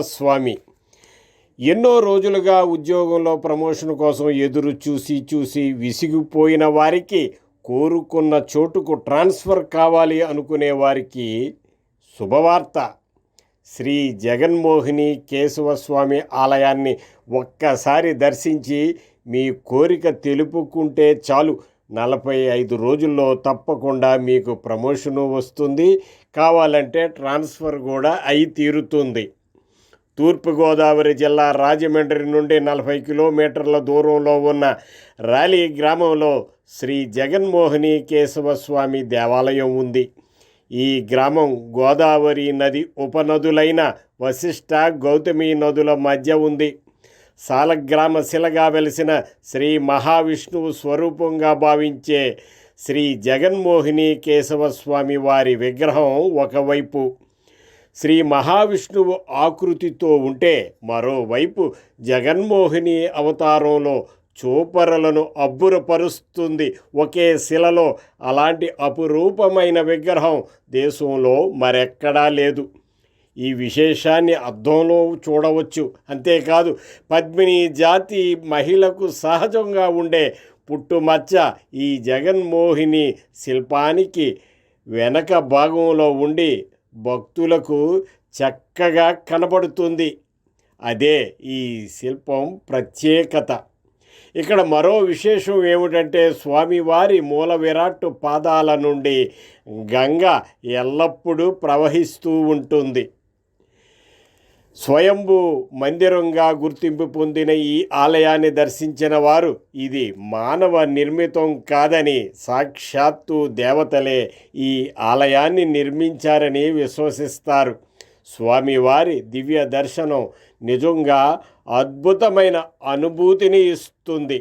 స్వామి ఎన్నో రోజులుగా ఉద్యోగంలో ప్రమోషన్ కోసం ఎదురు చూసి చూసి విసిగిపోయిన వారికి, కోరుకున్న చోటుకు ట్రాన్స్ఫర్ కావాలి అనుకునే వారికి శుభవార్త. శ్రీ జగన్మోహిని కేశవస్వామి ఆలయాన్ని ఒక్కసారి దర్శించి మీ కోరిక తెలుపుకుంటే చాలు, 45 రోజుల్లో తప్పకుండా మీకు ప్రమోషను వస్తుంది. కావాలంటే ట్రాన్స్ఫర్ కూడా అయి తీరుతుంది. తూర్పుగోదావరి జిల్లా రాజమండ్రి నుండి 40 కిలోమీటర్ల దూరంలో ఉన్న రాలి గ్రామంలో శ్రీ జగన్మోహిని కేశవస్వామి దేవాలయం ఉంది. ఈ గ్రామం గోదావరి నది ఉపనదులైన వశిష్ట, గౌతమి నదుల మధ్య ఉంది. సాలగ్రామ శిలగా వెలిసిన శ్రీ మహావిష్ణువు స్వరూపంగా భావించే శ్రీ జగన్మోహిని కేశవస్వామి వారి విగ్రహం ఒకవైపు శ్రీ మహావిష్ణువు ఆకృతితో ఉంటే, మరోవైపు జగన్మోహిని అవతారంలో చూపరులను అబ్బురపరుస్తుంది. ఒకే శిలలో అలాంటి అపురూపమైన విగ్రహం దేశంలో మరెక్కడా లేదు. ఈ విశేషాన్ని అద్దంలో చూడవచ్చు. అంతేకాదు, పద్మిని జాతి మహిళకు సహజంగా ఉండే పుట్టుమచ్చ ఈ జగన్మోహిని శిల్పానికి వెనక భాగంలో ఉండి భక్తులకు చక్కగా కనబడుతుంది. అదే ఈ శిల్పం ప్రత్యేకత. ఇక్కడ మరో విశేషం ఏమిటంటే, స్వామివారి మూల విరాట్టు పాదాల నుండి గంగ ఎల్లప్పుడూ ప్రవహిస్తూ ఉంటుంది. స్వయంభూ మందిరంగా గుర్తింపు పొందిన ఈ ఆలయాన్ని దర్శించిన వారు ఇది మానవ నిర్మితం కాదని, సాక్షాత్తు దేవతలే ఈ ఆలయాన్ని నిర్మించారని విశ్వసిస్తారు. స్వామివారి దివ్య దర్శనం నిజంగా అద్భుతమైన అనుభూతిని ఇస్తుంది.